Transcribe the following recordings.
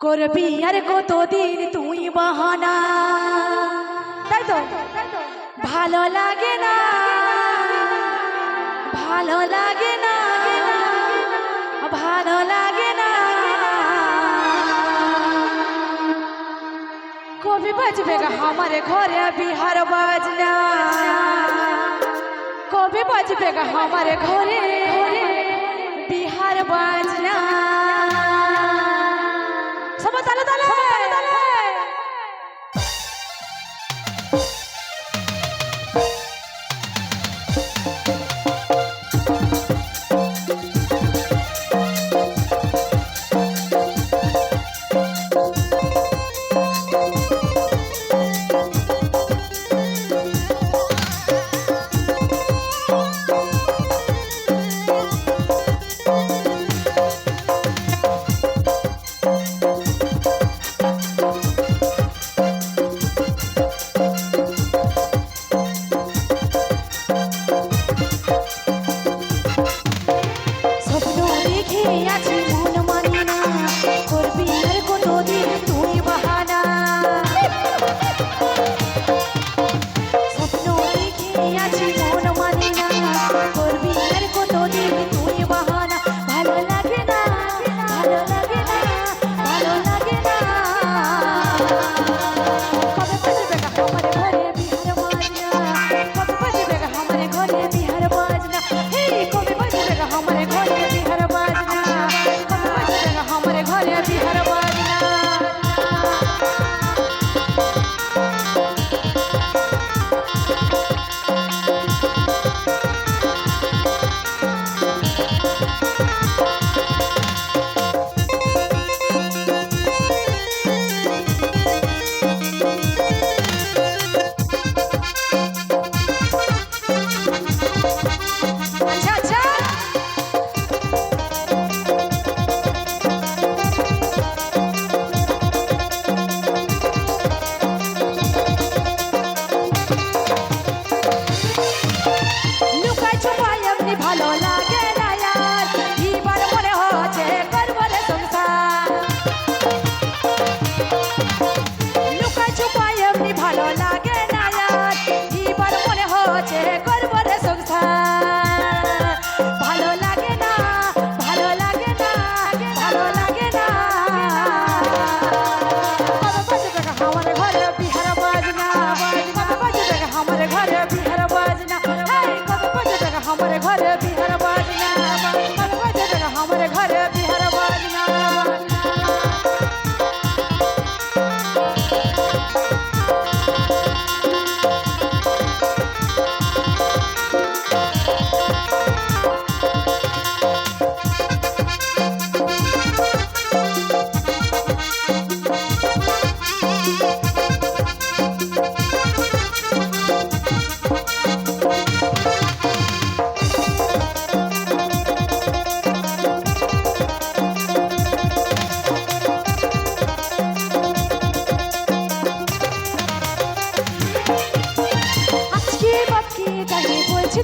করবি আর কতদিন তুই বাহানা, তাই তো ভালো লাগে না, ভালো লাগে না, ভালো লাগে না। কবে বাজবে हमारे घरे बिहार बाजना, कभी बजबे हमारे घरे बिहार बाजना। सब ताले ताले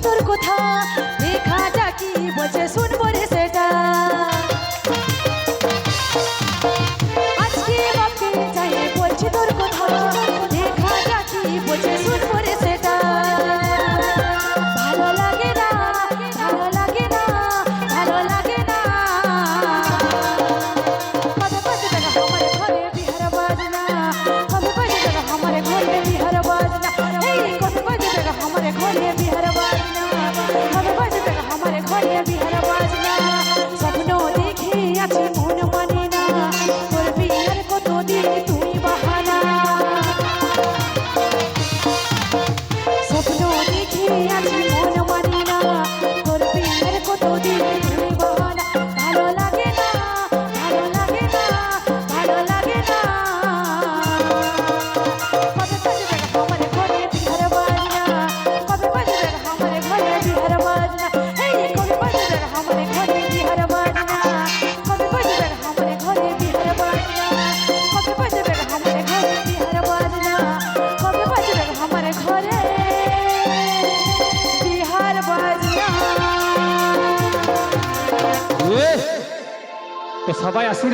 তোর কথা দেখাটা কি বলছে শুনবো রে সেটা। আজকে বাপকে চাই বলছি তোর কথা দেখাটা কি বলছে শুনবো রে সেটা। ভালো লাগে না, ভালো লাগে না, ভালো লাগে না। কবে বাজবে हमारे घरे बिहार बाजना, कবে बाजবে हमारे घरे बिहार बाजना। এই কবে বাজবে हमारे घरे बिहार बाजना, कবে বাজবে हमारे घरे बिहार बाजना। স্বপ্ন দেখে আছি মন মানে না, করবি আর কতদিন তুই বাহানা। স্বপ্ন দেখে আছি মন মানে না, করবি আর কতদিন তুই বাহানা। ভালো লাগে না, ভালো লাগে না, ভালো লাগে না। কবে বাজবে हमारे घरे बिहार बाजना, कবে বাজবে हमारे घरे बिहार बाजना। এই কবে বাজবে हमारे घरे बिहार बाजना, कবে বাজবে हमारे घरे बिहार बाजना। कবে বাজবে हमारे घरे बिहार बाजना, कবে বাজবে हमारे घरे बिहार बाजना। তো সবাই আশীর্বাদ